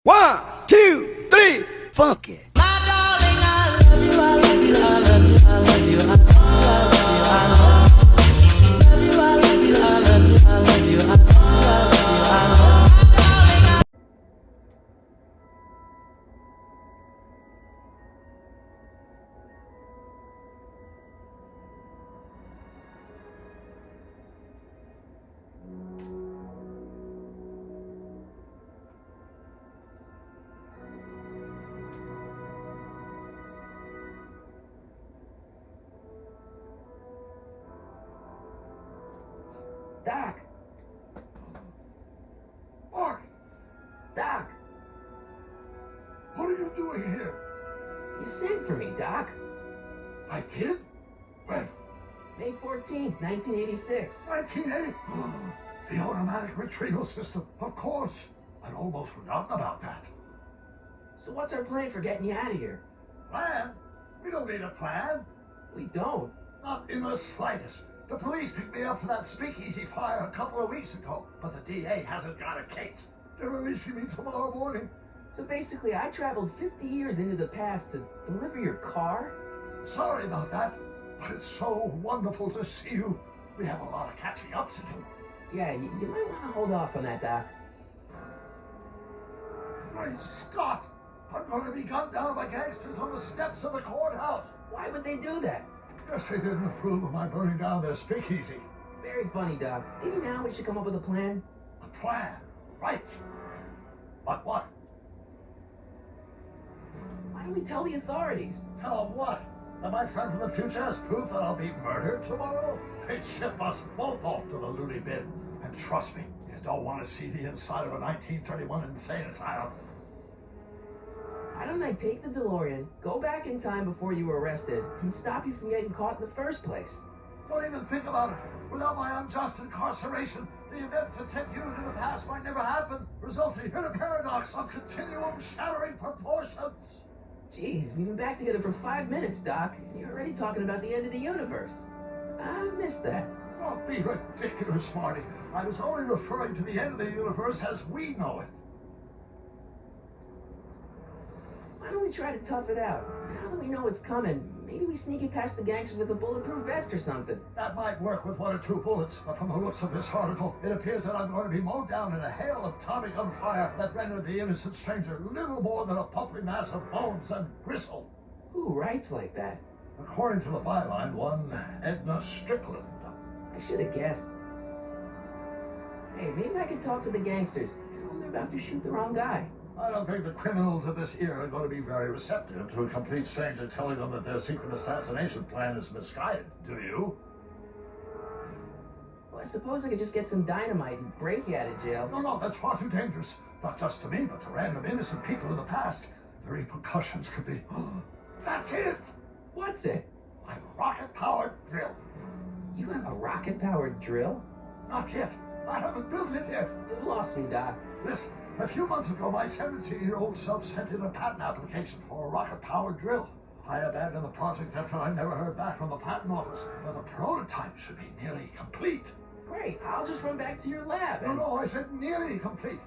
One, two, three, funk it. My darling, I love you, I love you, I love you, I love you, I love you, I love you, I love you, I love you, I love you, I love you, I love you, I love you, I love you. Doc! Mark, Doc! what are you doing here? You sent for me, Doc. I did? When? May 14th, 1986. 1980? The automatic retrieval system, of course. I'd almost forgotten about that. So what's our plan for getting you out of here? Plan? We don't need a plan. We don't. Not in the slightest. The police picked me up for that speakeasy fire a couple of weeks ago, but the DA hasn't got a case. They're releasing me tomorrow morning. So basically, I traveled 50 years into the past to deliver your car? Sorry about that, but it's so wonderful to see you. We have a lot of catching up to do. Yeah, you might want to hold off on that, Doc. Great Scott! I'm going to be gunned down by gangsters on the steps of the courthouse. Why would they do that? Guess they didn't approve of my burning down their speakeasy. Very funny, Doc. Maybe now we should come up with a plan. A plan, right? But what? Why don't we tell the authorities? Tell them what? That my friend from the future has proof that I'll be murdered tomorrow? They'd ship us both off to the loony bin. And trust me, you don't want to see the inside of a 1931 insane asylum. Why don't I take the DeLorean, go back in time before you were arrested, and stop you from getting caught in the first place? Don't even think about it. Without my unjust incarceration, the events that sent you into the past might never happen, resulting in a paradox of continuum-shattering proportions. Jeez, we've been back together for 5 minutes, Doc, and you're already talking about the end of the universe. I missed that. Don't be ridiculous, Marty. I was only referring to the end of the universe as we know it. Why don't we try to tough it out? Now that we know it's coming, maybe we sneak it past the gangsters with a bulletproof vest or something. That might work with 1 or 2 bullets, but from the looks of this article, it appears that I'm going to be mowed down in a hail of Tommy gunfire that rendered the innocent stranger little more than a pumpy mass of bones and gristle. Who writes like that? According to the byline, one Edna Strickland. I should have guessed. Hey, maybe I can talk to the gangsters. Tell them they're about to shoot the wrong guy. I don't think the criminals of this era are going to be very receptive to a complete stranger telling them that their secret assassination plan is misguided, do you? Well, I suppose I could just get some dynamite and break you out of jail. No, that's far too dangerous. Not just to me, but to random innocent people in the past. The repercussions could be... That's it! What's it? My rocket-powered drill. You have a rocket-powered drill? Not yet. I haven't built it yet. You've lost me, Doc. Listen, a few months ago, my 17-year-old self sent in a patent application for a rocket-powered drill. I abandoned the project after I never heard back from the patent office, but the prototype should be nearly complete. Great, I'll just run back to your lab and... No, I said nearly complete.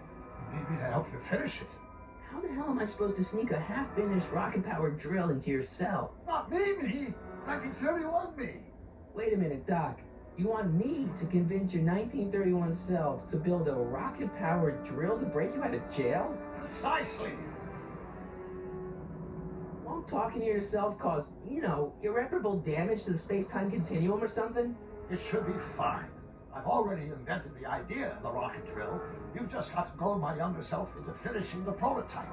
You need me to help you finish it. How the hell am I supposed to sneak a half-finished rocket-powered drill into your cell? Not me. 1931 me. Wait a minute, Doc. You want me to convince your 1931 self to build a rocket-powered drill to break you out of jail? Precisely. Won't talking to yourself cause, irreparable damage to the space-time continuum or something? It should be fine. I've already invented the idea of the rocket drill. You've just got to goad my younger self into finishing the prototype.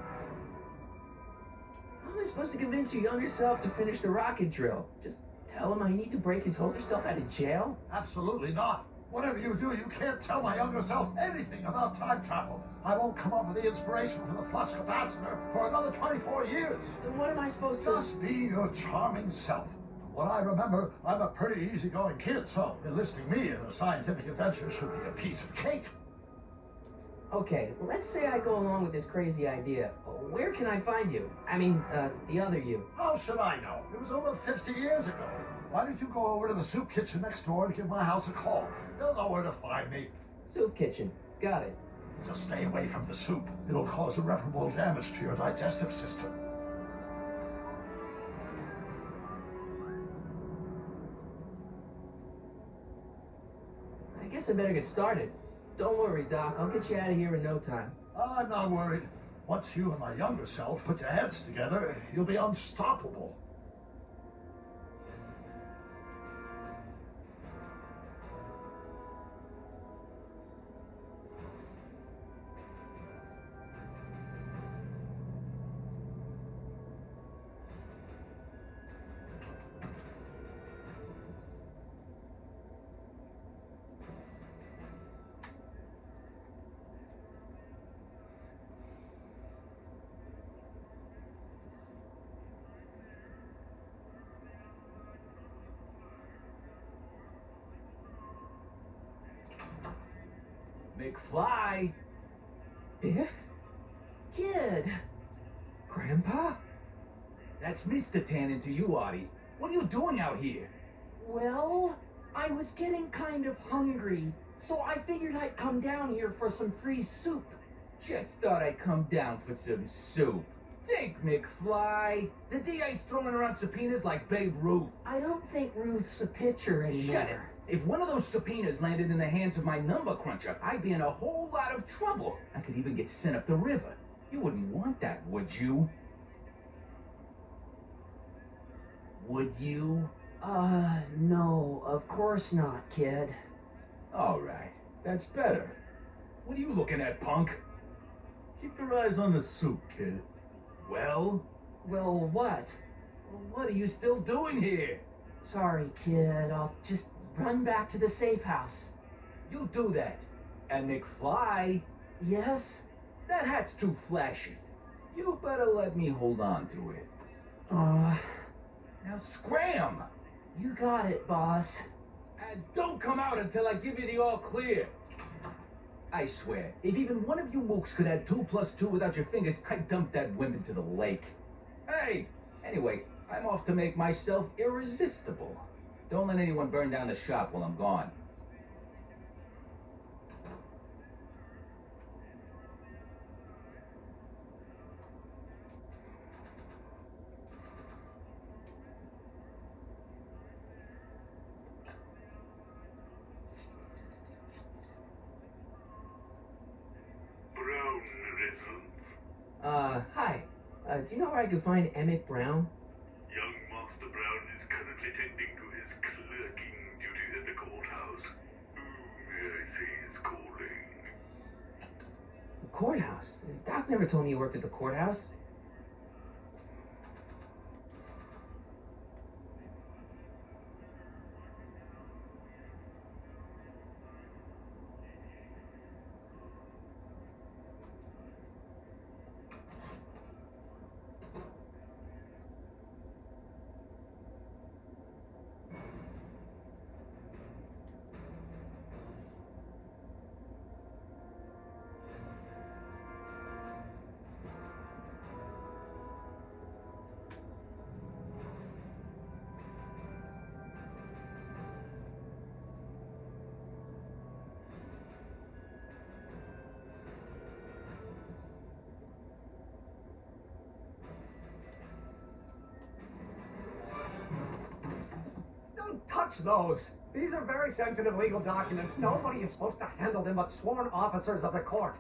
How am I supposed to convince your younger self to finish the rocket drill? Just tell him I need to break his older self out of jail? Absolutely not. Whatever you do, you can't tell my younger self anything about time travel. I won't come up with the inspiration for the flux capacitor for another 24 years. Then what am I supposed to... Just be your charming self. From what I remember, I'm a pretty easygoing kid, so enlisting me in a scientific adventure should be a piece of cake. Okay, let's say I go along with this crazy idea. Where can I find you? I mean, the other you. How should I know? It was over 50 years ago. Why don't you go over to the soup kitchen next door and give my house a call? They'll know where to find me. Soup kitchen. Got it. Just stay away from the soup. It'll cause irreparable damage to your digestive system. I guess I better get started. Don't worry, Doc. I'll get you out of here in no time. I'm not worried. Once you and my younger self put your heads together, you'll be unstoppable. McFly! Biff? Kid! Grandpa? That's Mr. Tannen to you, Artie. What are you doing out here? Well, I was getting kind of hungry, so I figured I'd come down here for some free soup. Just thought I'd come down for some soup. Think, McFly. The DA's throwing around subpoenas like Babe Ruth. I don't think Ruth's a pitcher anymore. Shut it. If one of those subpoenas landed in the hands of my number cruncher, I'd be in a whole lot of trouble. I could even get sent up the river. You wouldn't want that, would you? Would you? No, of course not, kid. All right. That's better. What are you looking at, punk? Keep your eyes on the soup, kid. Well? Well, what? What are you still doing here? Sorry, kid. I'll just run back to the safe house. You do that. And McFly, Yes? that hat's too flashy. You better let me hold on to it. Now scram! You got it, boss. And don't come out until I give you the all clear. I swear, if even one of you mooks could add 2 plus 2 without your fingers, I'd dump that wimp into the lake. Hey! Anyway, I'm off to make myself irresistible. Don't let anyone burn down the shop while I'm gone. Brown results. Hi. Do you know where I can find Emmett Brown? Young Master Brown is currently tending to his clerking duties at the courthouse. Who may I say is calling? The courthouse? Doc never told me you worked at the courthouse. Don't touch those. These are very sensitive legal documents. Nobody is supposed to handle them but sworn officers of the court.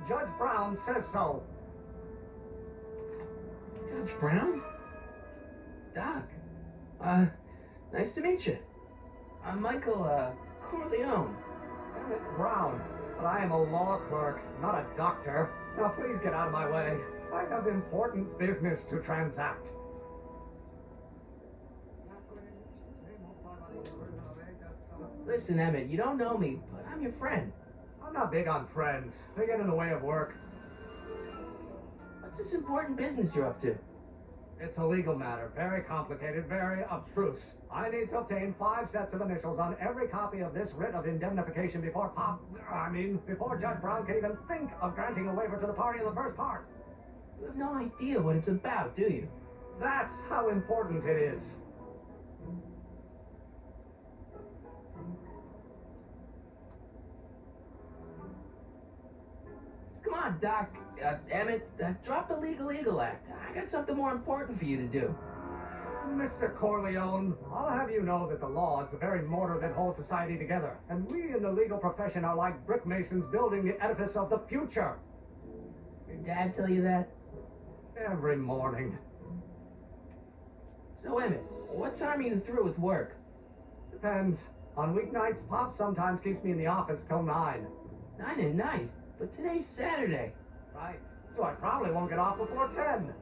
Judge Brown says so. Judge Brown? Doc. Nice to meet you. I'm Michael, Corleone. Emmett Brown. But I am a law clerk, not a doctor. Now please get out of my way. I have important business to transact. Listen, Emmett, you don't know me, but I'm your friend. I'm not big on friends. They get in the way of work. What's this important business you're up to? It's a legal matter, very complicated, very abstruse. I need to obtain 5 sets of initials on every copy of this writ of indemnification before before Judge Brown can even think of granting a waiver to the party in the first part. You have no idea what it's about, do you? That's how important it is. Come on, Doc. Emmett, drop the Legal Eagle Act. I got something more important for you to do. Mr. Corleone, I'll have you know that the law is the very mortar that holds society together, and we in the legal profession are like brick masons building the edifice of the future. Your dad tell you that? Every morning. So, Emmett, what time are you through with work? Depends. On weeknights, Pop sometimes keeps me in the office till 9. 9 at night? But today's Saturday. Right. So I probably won't get off before 10.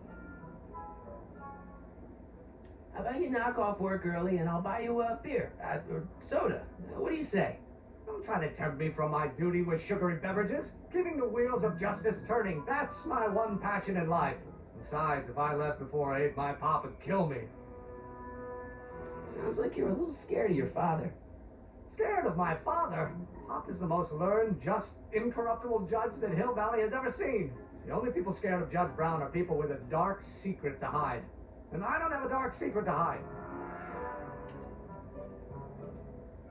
How about you knock off work early and I'll buy you a beer, or soda. What do you say? Don't try to tempt me from my duty with sugary beverages. Keeping the wheels of justice turning, that's my one passion in life. Besides, if I left before 8, my pop would kill me. Sounds like you're a little scared of your father. Scared of my father? Pop is the most learned, just, incorruptible judge that Hill Valley has ever seen. The only people scared of Judge Brown are people with a dark secret to hide. And I don't have a dark secret to hide.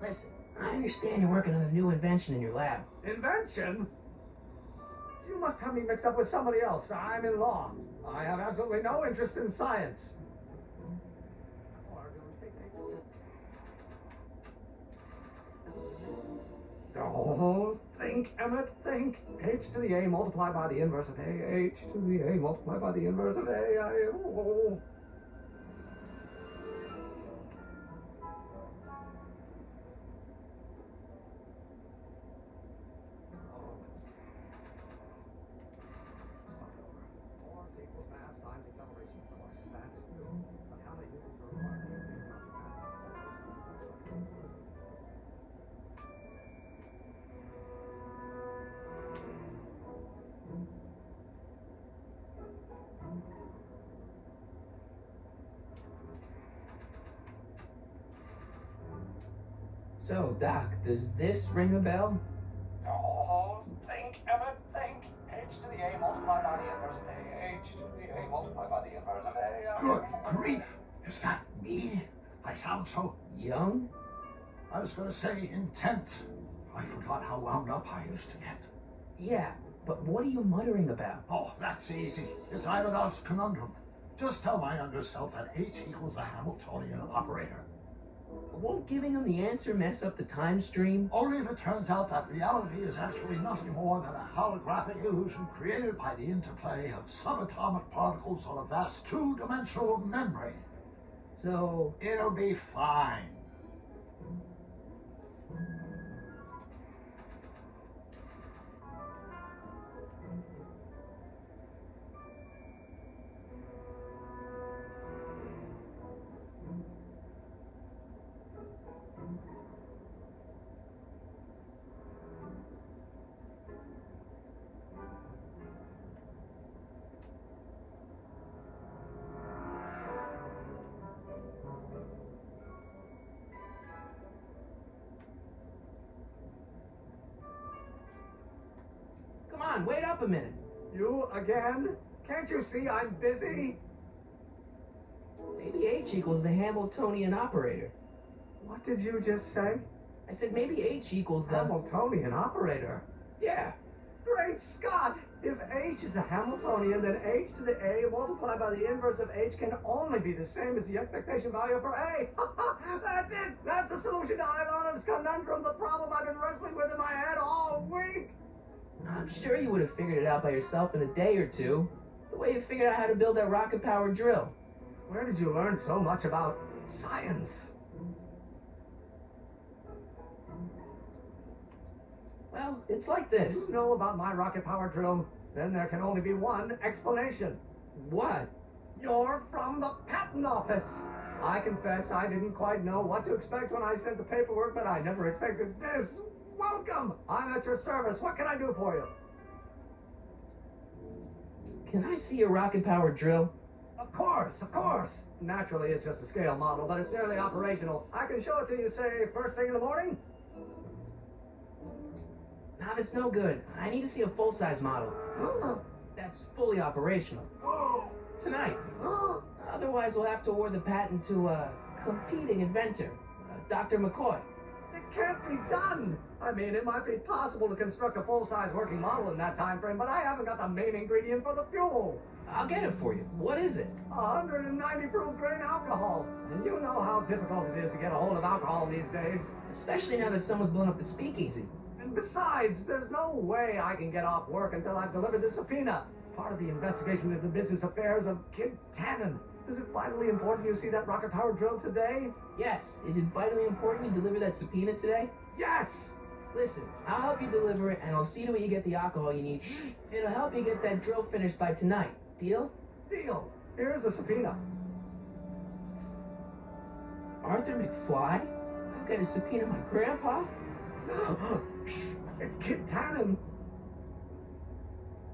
Listen, I understand you're working on a new invention in your lab. Invention? You must have me mixed up with somebody else. I'm in law. I have absolutely no interest in science. Don't think, Emmett, think. H to the A multiplied by the inverse of A. H to the A multiplied by the inverse of A. Oh. So, Doc, does this ring a bell? Oh, think, Emmett, think. H to the A multiplied by the inverse of A. H to the A multiplied by the inverse of A. Good grief! Is that me? I sound so... Young? I was gonna say intense. I forgot how wound up I used to get. Yeah, but what are you muttering about? Oh, that's easy. It's Ivanov's conundrum. Just tell my younger self that H equals a Hamiltonian operator. Won't giving him the answer mess up the time stream? Only if it turns out that reality is actually nothing more than a holographic illusion created by the interplay of subatomic particles on a vast two-dimensional membrane. So... It'll be fine. Come on, wait up a minute. You again? Can't you see I'm busy? Maybe H equals the Hamiltonian operator. What did you just say? I said maybe H equals the... Hamiltonian operator? Yeah. Great Scott! If H is a Hamiltonian, then H to the A multiplied by the inverse of H can only be the same as the expectation value for A. That's it! That's the solution to Ivanov's conundrum, the problem I've been wrestling with in my head all week! I'm sure you would have figured it out by yourself in a day or two. The way you figured out how to build that rocket-powered drill. Where did you learn so much about science? Well, it's like this. You know about my rocket-powered drill? Then there can only be one explanation. What? You're from the patent office. I confess I didn't quite know what to expect when I sent the paperwork, but I never expected this. Welcome! I'm at your service. What can I do for you? Can I see your rocket-powered drill? Of course, of course. Naturally, it's just a scale model, but it's nearly operational. I can show it to you, say, first thing in the morning? Nah, that's no good. I need to see a full-size model. That's fully operational. Tonight. Otherwise, we'll have to award the patent to a competing inventor, Dr. McCoy. It can't be done. I mean, it might be possible to construct a full-size working model in that time frame, but I haven't got the main ingredient for the fuel. I'll get it for you. What is it? 190 proof grain alcohol. And you know how difficult it is to get a hold of alcohol these days. Especially now that someone's blown up the speakeasy. And besides, there's no way I can get off work until I've delivered the subpoena. Part of the investigation into the business affairs of Kid Tannen. Is it vitally important you see that rocket power drill today? Yes. Is it vitally important you deliver that subpoena today? Yes! Listen, I'll help you deliver it, and I'll see to it you get the alcohol you need. It'll help you get that drill finished by tonight. Deal? Deal. Here's the subpoena. Arthur McFly? I've got to subpoena my grandpa? It's Kid Tannen.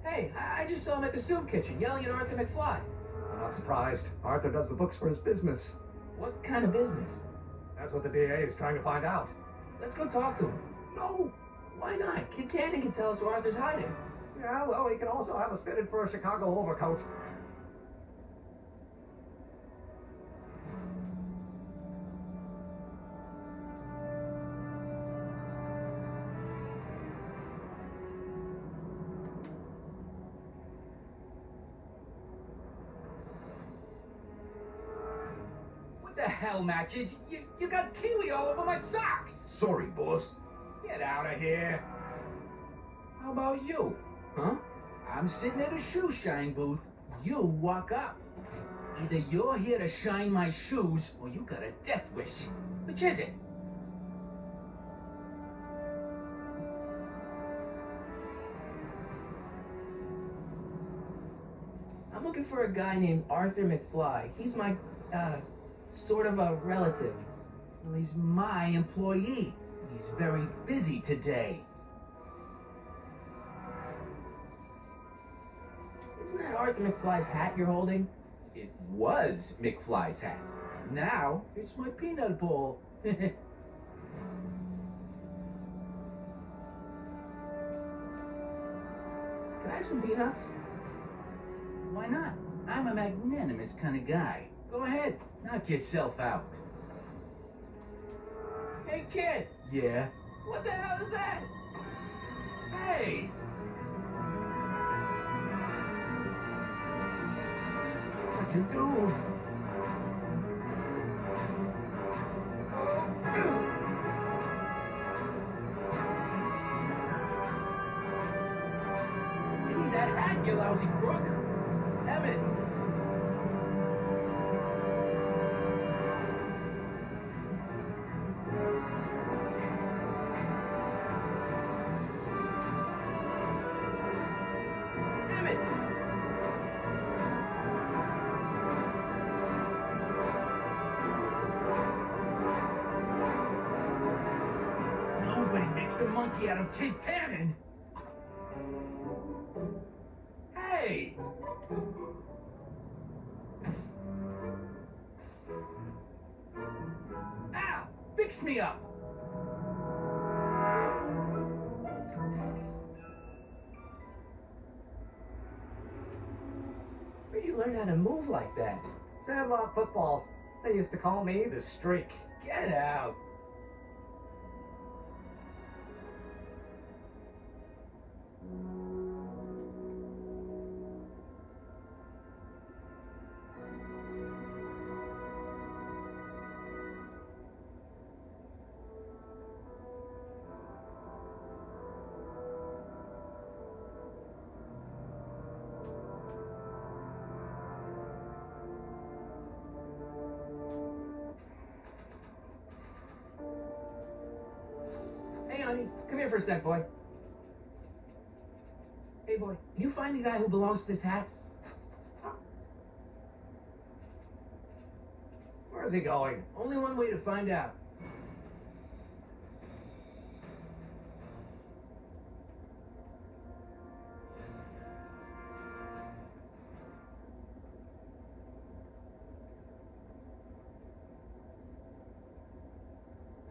Hey, I just saw him at the soup kitchen yelling at Arthur McFly. I'm not surprised. Arthur does the books for his business. What kind of business? That's what the DA is trying to find out. Let's go talk to him. No! Why not? Kid Tannen can tell us where Arthur's hiding. Yeah, well, he can also have us fitted for a Chicago overcoat. What the hell, Matches? You got kiwi all over my socks! Sorry, boss. Get out of here. How about you? Huh? I'm sitting at a shoe shine booth. You walk up. Either you're here to shine my shoes, or you got a death wish. Which is it? I'm looking for a guy named Arthur McFly. He's my, sort of a relative. Well, he's my employee. He's very busy today. Isn't that Arthur McFly's hat you're holding? It was McFly's hat. Now, it's my peanut bowl. Can I have some peanuts? Why not? I'm a magnanimous kind of guy. Go ahead, knock yourself out. Hey, kid! Yeah? What the hell is that? Hey! What you do? Give me that hat, you lousy crook! Emmett! Emmett! Nobody makes a monkey out of Kid Tannen! Hey! Ow! Fix me up! Where'd you learn how to move like that? Sandlot football. They used to call me the Streak. Get out! Hey, honey, come here for a sec, boy. Hey, boy, did you find the guy who belongs to this hat? Where's he going? Only one way to find out.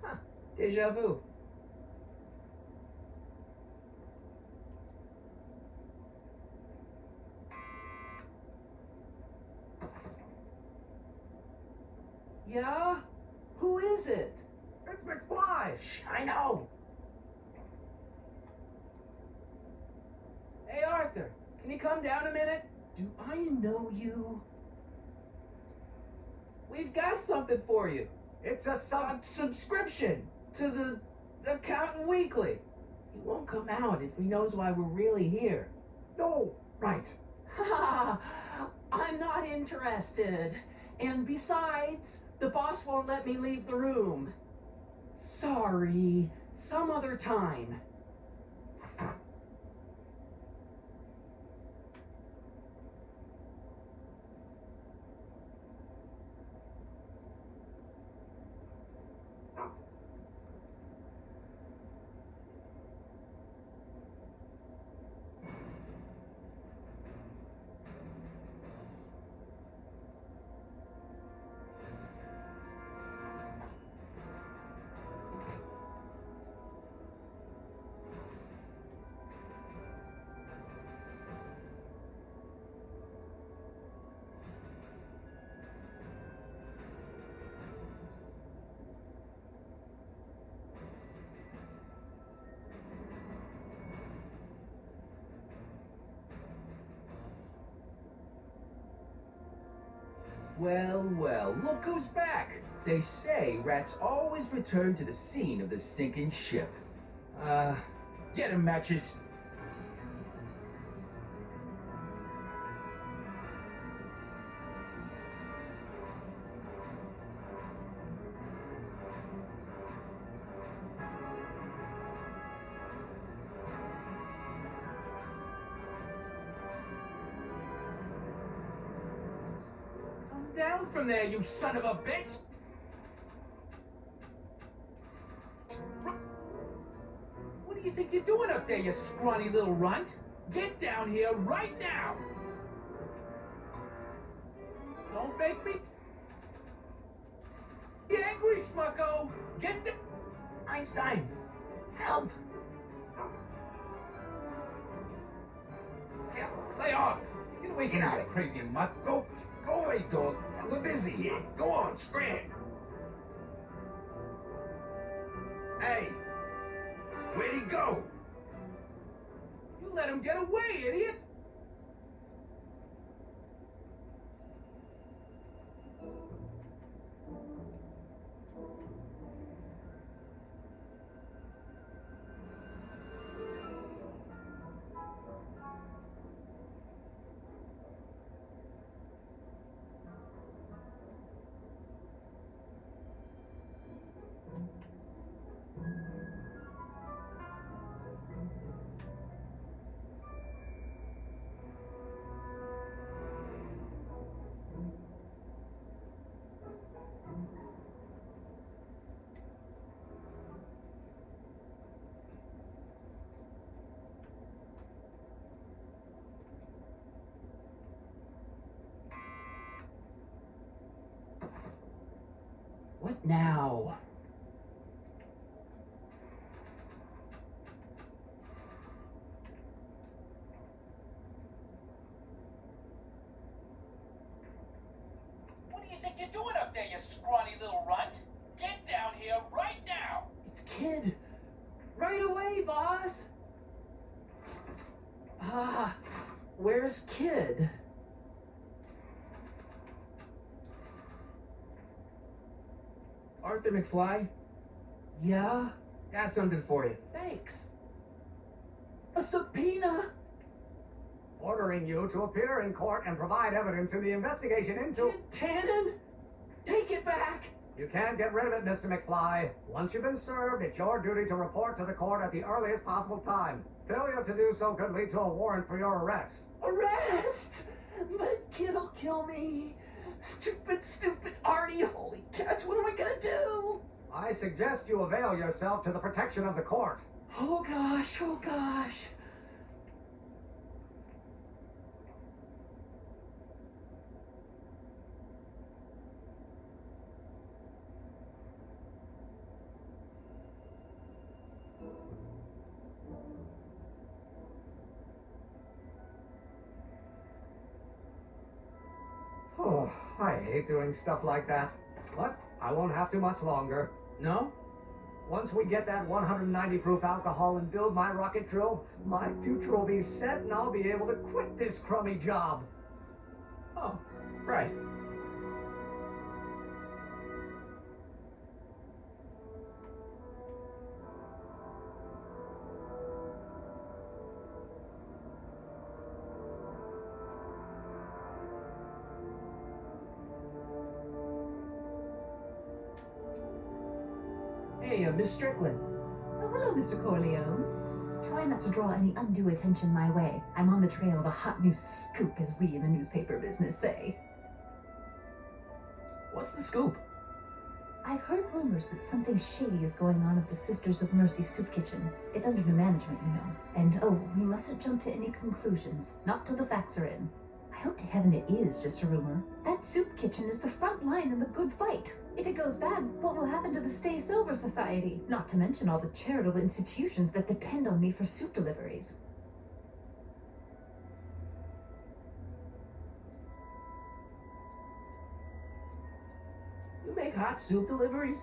Huh, deja vu. Yeah? Who is it? It's McFly! McFly! Shh, I know. Hey, Arthur, can you come down a minute? Do I know you? We've got something for you. It's a Subscription to the Accountant Weekly. He won't come out if he knows why we're really here. No, right. Ha! I'm not interested. And besides, the boss won't let me leave the room. Sorry. Some other time. Well, well, look who's back. They say rats always return to the scene of the sinking ship. Get 'em, Matches. Down from there, you son of a bitch! What do you think you're doing up there, you scrawny little runt? Get down here right now! Don't make me get angry, Smucko! Get the... Einstein, help! Yeah, lay off! Get away from me, you crazy mutt! Go away, dog. We're busy here. Go on, scram. Hey, where'd he go? You let him get away, idiot! What now? What do you think you're doing up there, you scrawny little runt? Get down here right now! It's Kid. Right away, boss. Where's Kid? Arthur McFly? Yeah? Got something for you. Thanks. A subpoena? Ordering you to appear in court and provide evidence in the investigation into... Kid Tannen? Take it back! You can't get rid of it, Mr. McFly. Once you've been served, it's your duty to report to the court at the earliest possible time. Failure to do so could lead to a warrant for your arrest. Arrest! But Kid'll kill me. Stupid Artie. Holy cats, what am I gonna do? I suggest you avail yourself to the protection of the court. Oh gosh. Oh, I hate doing stuff like that. But I won't have to much longer. No? Once we get that 190 proof alcohol and build my rocket drill, my future will be set and I'll be able to quit this crummy job. Oh, right. Hey, Miss Strickland. Oh, hello, Mr. Corleone. Try not to draw any undue attention my way. I'm on the trail of a hot new scoop, as we in the newspaper business say. What's the scoop? I've heard rumors that something shady is going on at the Sisters of Mercy soup kitchen. It's under new management, you know. And oh, we mustn't jump to any conclusions. Not till the facts are in. I hope to heaven it is just a rumor. That soup kitchen is the front line in the good fight. If it goes bad, what will happen to the Stay Sober Society? Not to mention all the charitable institutions that depend on me for soup deliveries. You make hot soup deliveries?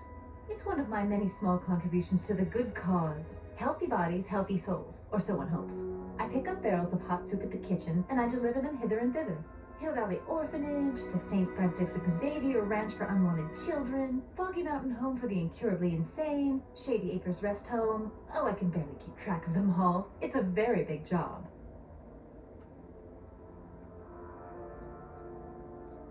It's one of my many small contributions to the good cause. Healthy bodies, healthy souls, or so one hopes. I pick up barrels of hot soup at the kitchen, and I deliver them hither and thither. Hill Valley Orphanage, the St. Francis Xavier Ranch for Unwanted Children, Foggy Mountain Home for the Incurably Insane, Shady Acres Rest Home. Oh, I can barely keep track of them all. It's a very big job.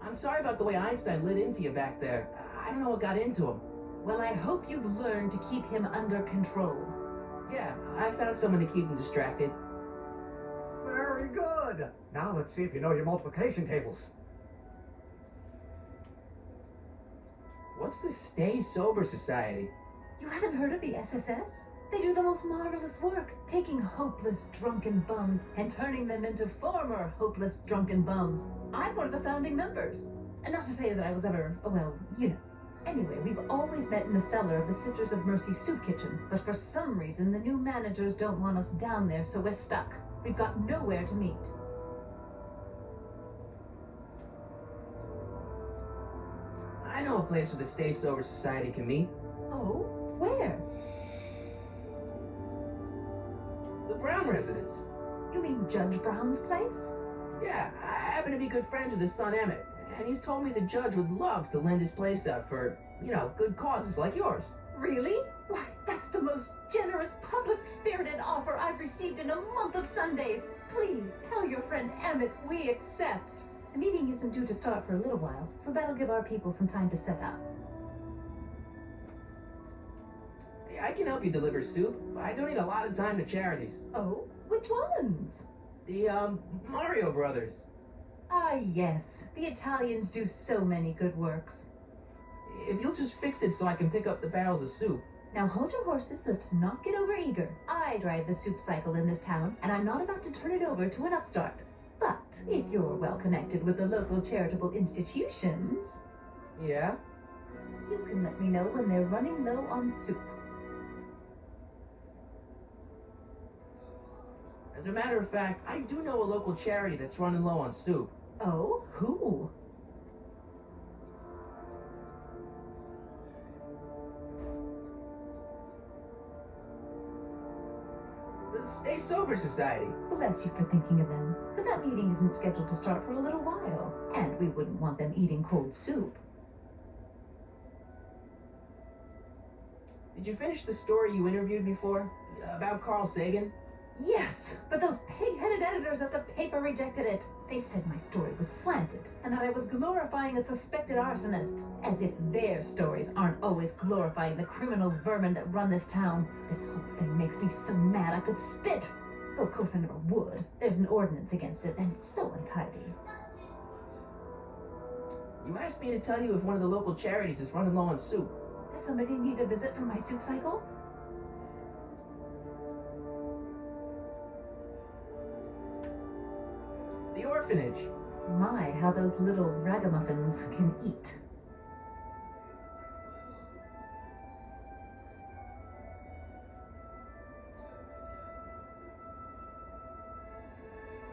I'm sorry about the way Einstein lit into you back there. I don't know what got into him. Well, I hope you've learned to keep him under control. Yeah, I found someone to keep him distracted. Very good. Now let's see if you know your multiplication tables. What's the Stay Sober Society? You haven't heard of the SSS? They do the most marvelous work, taking hopeless drunken bums and turning them into former hopeless drunken bums. I'm one of the founding members. And not to say that I was ever, well, you know. Anyway, we've always met in the cellar of the Sisters of Mercy soup kitchen, but for some reason the new managers don't want us down there, so we're stuck. We've got nowhere to meet. I know a place where the Stay Sober Society can meet. Oh? Where? The Brown residence. You mean Judge Brown's place? Yeah, I happen to be good friends with his son Emmett, and he's told me the judge would love to lend his place out for, you know, good causes like yours. Really? Why, that's the most generous, public-spirited offer I've received in a month of Sundays. Please tell your friend Emmett we accept. The meeting isn't due to start for a little while, so that'll give our people some time to set up. I can help you deliver soup. I donate a lot of time to charities. Oh? Which ones? The, Mario Brothers. Ah, yes. The Italians do so many good works. If you'll just fix it so I can pick up the barrels of soup. Now hold your horses, let's not get overeager. I drive the soup cycle in this town, and I'm not about to turn it over to an upstart. But if you're well connected with the local charitable institutions... Yeah? You can let me know when they're running low on soup. As a matter of fact, I do know a local charity that's running low on soup. Oh? Who? The Stay Sober Society. Bless you for thinking of them. But that meeting isn't scheduled to start for a little while, and we wouldn't want them eating cold soup. Did you finish the story you interviewed me for? About Carl Sagan? Yes, but those pig-headed editors at the paper rejected it. They said my story was slanted, and that I was glorifying a suspected arsonist. As if their stories aren't always glorifying the criminal vermin that run this town. This whole thing makes me so mad I could spit. Though of course I never would. There's an ordinance against it, and it's so untidy. You asked me to tell you if one of the local charities is running low on soup. Does somebody need a visit for my soup cycle? The orphanage. My, how those little ragamuffins can eat.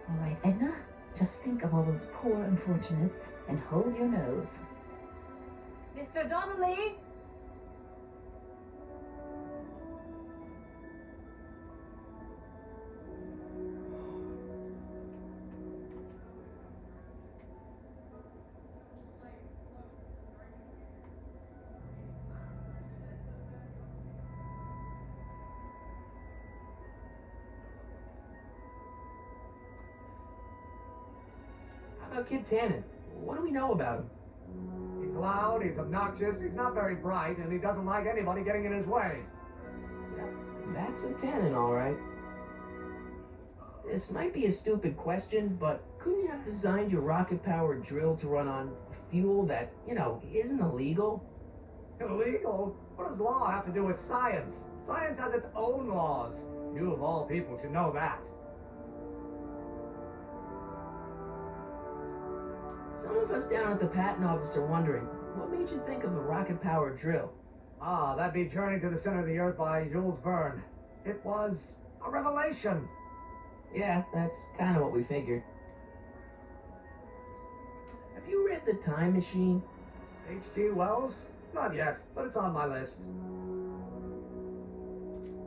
All right, Edna, just think of all those poor unfortunates and hold your nose. Mr. Donnelly? about Kid Tannen? What do we know about him? He's loud, he's obnoxious, he's not very bright, and he doesn't like anybody getting in his way. Yep, that's a Tannen, all right. This might be a stupid question, but couldn't you have designed your rocket-powered drill to run on fuel that, isn't illegal? Illegal? What does law have to do with science? Science has its own laws. You, of all people, should know that. Some of us down at the patent office are wondering, what made you think of a rocket-powered drill? Ah, that'd be Journey to the Center of the Earth by Jules Verne. It was a revelation. Yeah, that's kind of what we figured. Have you read The Time Machine? H.G. Wells? Not yet, but it's on my list.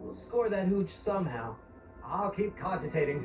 We'll score that hooch somehow. I'll keep cogitating.